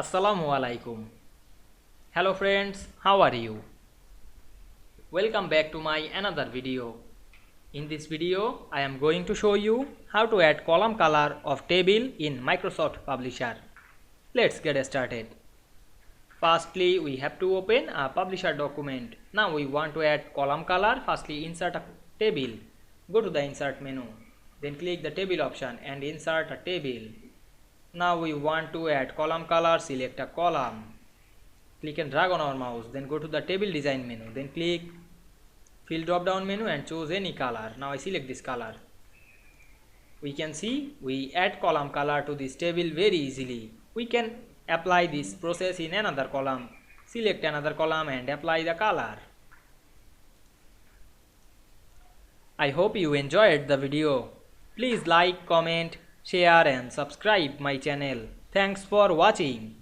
Assalamu Walaikum. Hello friends, how are you? Welcome back to my another video. In this video, I am going to show you how to add column color of table in Microsoft Publisher. Let's get started. Firstly, we have to open a Publisher document. Now we want to add column color. Firstly, insert a table. Go to the insert menu. Then click the table option and insert a table. Now we want to add column color, select a column. Click and drag on our mouse, then go to the table design menu, then click fill drop down menu and choose any color. Now I select this color. We can see we add column color to this table very easily. We can apply this process in another column. Select another column and apply the color. I hope you enjoyed the video. Please like, comment, share and subscribe my channel. Thanks for watching.